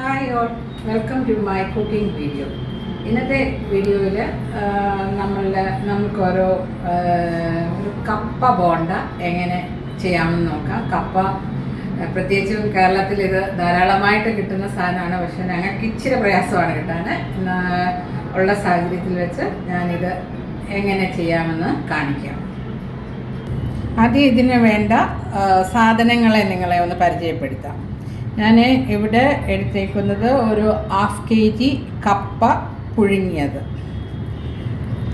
Hi all, welcome to my cooking video. ഇന്നത്തെ വീഡിയോയിൽ നമുക്കൊരു കപ്പ ബോണ്ട എങ്ങനെ ചെയ്യാമെന്ന് നോക്കാം. കപ്പ പ്രത്യേകിച്ചും കേരളത്തിൽ ഇത് ധാരാളമായിട്ട് കിട്ടുന്ന സാധനമാണ്. പക്ഷേ ഞങ്ങൾക്ക് ഇച്ചിരി പ്രയാസമാണ് കിട്ടാൻ. ഉള്ള സാഹചര്യത്തിൽ വെച്ച് ഞാനിത് എങ്ങനെ ചെയ്യാമെന്ന് കാണിക്കാം. ആദ്യം ഇതിന് വേണ്ട സാധനങ്ങളെ നിങ്ങളെ ഒന്ന് പരിചയപ്പെടുത്താം. ഞാൻ ഇവിടെ എടുത്തേക്കുന്നത് ഒരു 1/2 kg കപ്പ പുഴുങ്ങിയത്,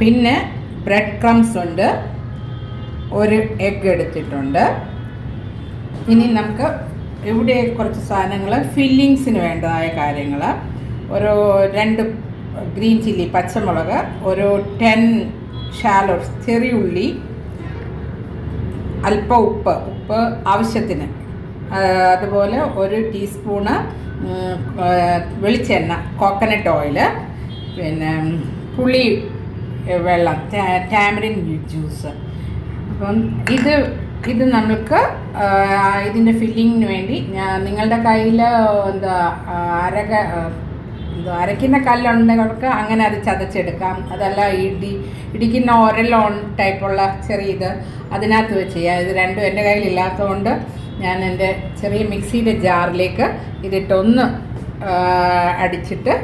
പിന്നെ ബ്രെഡ് ക്രംസ് ഉണ്ട്, ഒരു എഗ്ഗ് എടുത്തിട്ടുണ്ട്. ഇനി നമുക്ക് ഇവിടെ കുറച്ച് സാധനങ്ങൾ ഫില്ലിങ്സിന് വേണ്ടതായ കാര്യങ്ങൾ: ഒരു 2 ഗ്രീൻ ചില്ലി പച്ചമുളക്, ഒരു 10 ഷാലോട്ട്സ് ചെറിയ ഉള്ളി, അല്പം ഉപ്പ് ആവശ്യത്തിന്, അതുപോലെ 1 ടീസ്പൂണ് വെളിച്ചെണ്ണ കോക്കനട്ട് ഓയിൽ, പിന്നെ പുളി വെള്ളം ടാമറിൻ ജ്യൂസ്. അപ്പം ഇത് നമുക്ക് ഇതിൻ്റെ ഫില്ലിങ്ങിന് വേണ്ടി നിങ്ങളുടെ കയ്യിൽ അരയ്ക്കുന്ന കല്ലുണ്ടെങ്കിൽ അങ്ങനെ അത് ചതച്ചെടുക്കാം. അതല്ല ഇടിക്കുന്ന ഒരലോൺ ടൈപ്പുള്ള ചെറിയ അതിനകത്ത് വെച്ച് ചെയ്യാം. ഇത് രണ്ടും എൻ്റെ കയ്യിലില്ലാത്തതുകൊണ്ട് ഞാൻ എൻ്റെ ചെറിയ മിക്സിയുടെ ജാറിലേക്ക് ഇതിട്ടൊന്ന് അടിച്ചിട്ട്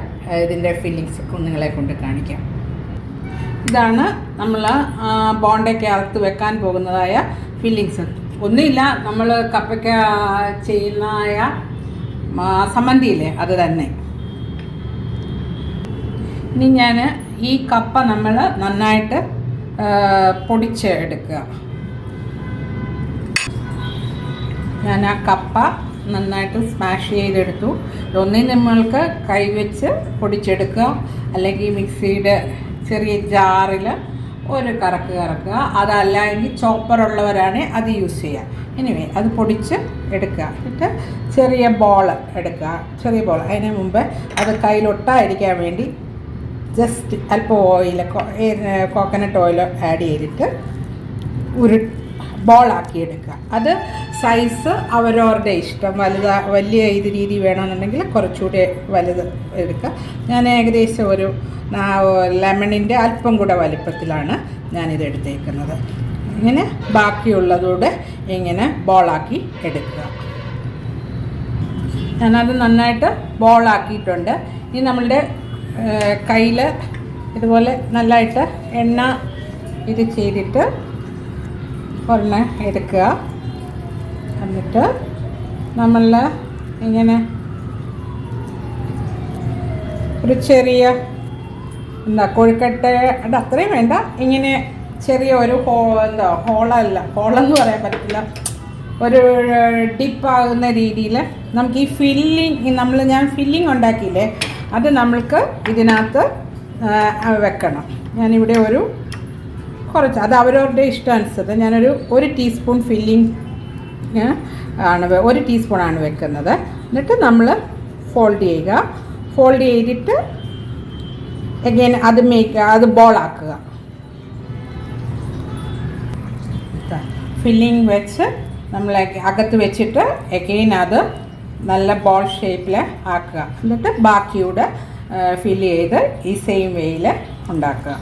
ഇതിൻ്റെ ഫില്ലിങ്സ് നിങ്ങളെ കൊണ്ട് കാണിക്കാം. ഇതാണ് നമ്മൾ ബോണ്ടയ്ക്ക് അകത്ത് വെക്കാൻ പോകുന്നതായ ഫില്ലിങ്സ്. ഒന്നുമില്ല, നമ്മൾ കപ്പയ്ക്ക് ചെയ്യുന്നതായ സമ്മന്തിയില്ലേ, അത് തന്നെ. ഇനി ഞാൻ ഈ കപ്പ നമ്മൾ നന്നായിട്ട് പൊടിച്ച് എടുക്കുക. ഞാൻ ആ കപ്പ നന്നായിട്ട് സ്മാഷ് ചെയ്തെടുത്തു. ഒന്നിൽ നമ്മൾക്ക് കൈവച്ച് പൊടിച്ചെടുക്കുക, അല്ലെങ്കിൽ മിക്സിയുടെ ചെറിയ ജാറിൽ ഒരു കറക്കുക. അതല്ല എങ്കിൽ ചോപ്പറുള്ളവരാണെങ്കിൽ അത് യൂസ് ചെയ്യുക. എനിവേ അത് പൊടിച്ച് എടുക്കുക. എന്നിട്ട് ചെറിയ ബോൾ എടുക്കുക. ചെറിയ ബോൾ അതിന് മുമ്പ് അത് കയ്യിലൊട്ടായിരിക്കാൻ വേണ്ടി ജസ്റ്റ് അല്പം ഓയിൽ, കോക്കനട്ട് ഓയിൽ ആഡ് ചെയ്തിട്ട് ബോളാക്കി എടുക്കുക. അത് സൈസ് അവരവരുടെ ഇഷ്ടം. വലിയ രീതി വേണമെന്നുണ്ടെങ്കിൽ കുറച്ചുകൂടി വലുത് എടുക്കുക. ഞാൻ ഏകദേശം ഒരു ലെമണിൻ്റെ അല്പം കൂടെ വലിപ്പത്തിലാണ് ഞാനിത് എടുത്തേക്കുന്നത്. ഇങ്ങനെ ബാക്കിയുള്ളതൂടെ ഇങ്ങനെ ബോളാക്കി എടുക്കുക. ഞാനത് നന്നായിട്ട് ബോളാക്കിയിട്ടുണ്ട്. ഇനി നമ്മളുടെ കയ്യിൽ ഇതുപോലെ നല്ലതായിട്ട് എണ്ണ ഇത് ചെയ്തിട്ട് ഒരെണ്ണം എടുക്കുക. എന്നിട്ട് നമ്മൾ ഒരു ചെറിയ കൊഴുക്കട്ടയുടെ അത്രയും വേണ്ട, ഇങ്ങനെ ചെറിയ ഒരു ഹോളെന്ന് പറയാൻ പറ്റില്ല, ഒരു ഡിപ്പാകുന്ന രീതിയിൽ നമുക്ക് ഈ ഫില്ലിങ് ഞാൻ ഫില്ലിങ് ഉണ്ടാക്കിയില്ലേ, അത് നമ്മൾക്ക് ഇതിനകത്ത് വെക്കണം. ഞാനിവിടെ കുറച്ച് അത് അവരവരുടെ ഇഷ്ടാനുസരിച്ച് ഞാനൊരു 1 ടീസ്പൂൺ ഫില്ലിങ് 1 ടീസ്പൂണാണ് വെക്കുന്നത്. എന്നിട്ട് നമ്മൾ ഫോൾഡ് ചെയ്യുക. ഫോൾഡ് ചെയ്തിട്ട് എഗെയിൻ അത് ബോളാക്കുക. ഫില്ലിങ് വെച്ച് നമ്മൾ അകത്ത് വെച്ചിട്ട് എഗെയിൻ അത് നല്ല ബോൾ ഷേപ്പിൽ ആക്കുക. എന്നിട്ട് ബാക്കിയൂടെ ഫില്ല് ചെയ്ത് ഈ സെയിം വേയിൽ ഉണ്ടാക്കുക.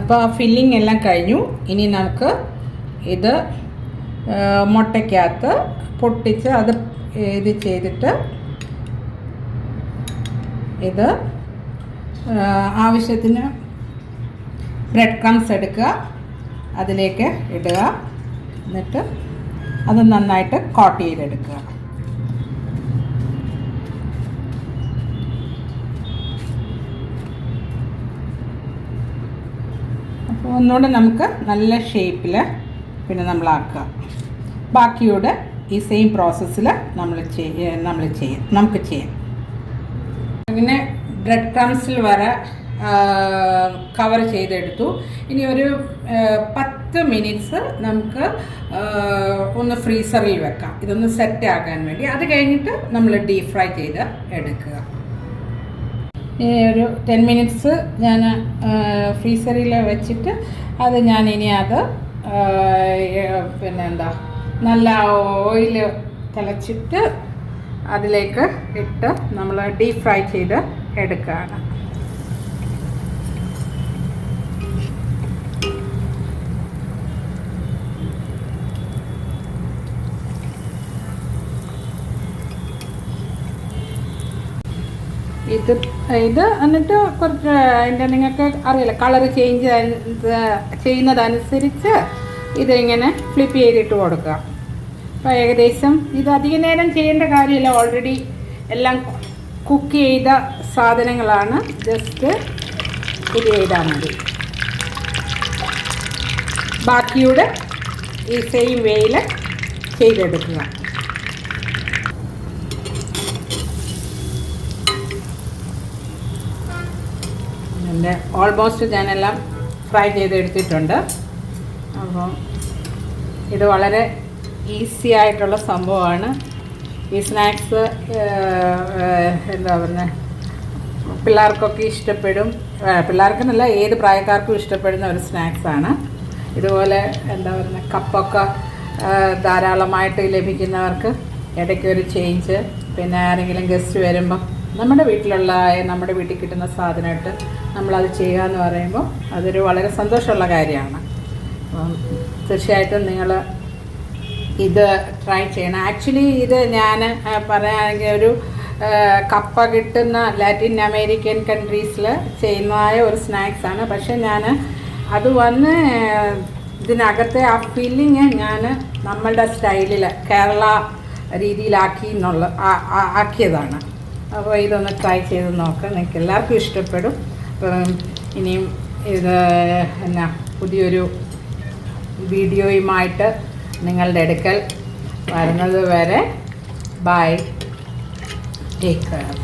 അപ്പോൾ ആ ഫില്ലിങ് എല്ലാം കഴിഞ്ഞു. ഇനി നമുക്ക് ഇത് മുട്ടയ്ക്കകത്ത് പൊട്ടിച്ച് അത് ഇത് ചെയ്തിട്ട് ഇത് ആവശ്യത്തിന് ബ്രെഡ് ക്രംസ് എടുക്കുക, അതിലേക്ക് ഇടുക. എന്നിട്ട് അത് നന്നായിട്ട് കോട്ട് ചെയ്തെടുക്കുക. അപ്പോൾ ഒന്നുകൂടെ നമുക്ക് നല്ല ഷേപ്പിൽ പിന്നെ നമ്മളാക്കുക. ബാക്കിയോടെ ഈ സെയിം പ്രോസസ്സിൽ നമുക്ക് ചെയ്യാം. അങ്ങനെ ബ്രെഡ് ക്രംസിൽ വരെ കവർ ചെയ്തെടുത്തു. ഇനി ഒരു 10 മിനിറ്റ്സ് നമുക്ക് ഒന്ന് ഫ്രീസറിൽ വെക്കാം, ഇതൊന്ന് സെറ്റ് ആക്കാൻ വേണ്ടി. അത് കഴിഞ്ഞിട്ട് നമ്മൾ ഡീപ് ഫ്രൈ ചെയ്ത് എടുക്കുക. ഒരു 10 മിനിറ്റ്സ് ഞാൻ ഫ്രീസറിൽ വെച്ചിട്ട് ഞാനിനി അത് നല്ല ഓയിൽ തിളച്ചിട്ട് അതിലേക്ക് ഇട്ട് നമ്മൾ ഡീപ് ഫ്രൈ ചെയ്ത് എടുക്കുകയാണ്. ഇത് എന്നിട്ട് കുറച്ച് അതിൻ്റെ നിങ്ങൾക്ക് അറിയില്ല കളർ ചേഞ്ച് ചെയ്യുന്നതനുസരിച്ച് ഇതിങ്ങനെ ഫ്ലിപ്പ് ചെയ്തിട്ട് കൊടുക്കുക. അപ്പോൾ ഏകദേശം ഇത് അധിക നേരം ചെയ്യേണ്ട കാര്യമില്ല, ഓൾറെഡി എല്ലാം കുക്ക് ചെയ്ത സാധനങ്ങളാണ്. ജസ്റ്റ് ഇത് ചെയ്താൽ മതി. ബാക്കിയൂടെ ഈ സെയിം വേയിൽ ചെയ്തെടുക്കുക. എൻ്റെ ഓൾമോസ്റ്റ് ഞാനെല്ലാം ഫ്രൈ ചെയ്തെടുത്തിട്ടുണ്ട്. അപ്പം ഇത് വളരെ ഈസി ആയിട്ടുള്ള സംഭവമാണ്. ഈ സ്നാക്സ് എന്താ പറയുക, പിള്ളേർക്കൊക്കെ ഇഷ്ടപ്പെടും. പിള്ളേർക്കെന്നല്ല, ഏത് പ്രായക്കാർക്കും ഇഷ്ടപ്പെടുന്ന ഒരു സ്നാക്സാണ്. ഇതുപോലെ എന്താ പറയുക, കപ്പൊക്കെ ധാരാളമായിട്ട് ലഭിക്കുന്നവർക്ക് ഇടയ്ക്കൊരു ചേഞ്ച്, പിന്നെ ആരെങ്കിലും ഗസ്റ്റ് വരുമ്പം നമ്മുടെ വീട്ടിൽ കിട്ടുന്ന സാധനമായിട്ട് നമ്മളത് ചെയ്യുക എന്ന് പറയുമ്പോൾ അതൊരു വളരെ സന്തോഷമുള്ള കാര്യമാണ്. തീർച്ചയായിട്ടും നിങ്ങൾ ഇത് ട്രൈ ചെയ്യണം. ആക്ച്വലി ഇത് ഞാൻ പറയുകയാണെങ്കിൽ ഒരു കപ്പ കിട്ടുന്ന ലാറ്റിൻ അമേരിക്കൻ കൺട്രീസിൽ ചെയ്യുന്നതായ ഒരു സ്നാക്സാണ്. പക്ഷേ ഞാൻ അത് വന്ന് ഇതിനകത്തെ ആ ഫില്ലിങ് ഞാൻ നമ്മളുടെ സ്റ്റൈലിൽ കേരള ആക്കിയതാണ്. അപ്പോൾ ഇതൊന്ന് ട്രൈ ചെയ്ത് നോക്കാം, നിങ്ങൾക്ക് എല്ലാവർക്കും ഇഷ്ടപ്പെടും. അപ്പം ഇനിയും ഇത് പുതിയൊരു വീഡിയോയുമായിട്ട് നിങ്ങളുടെ അടുക്കൽ വരുന്നത് വരെ ബൈ, ടേക്ക് കെയർ.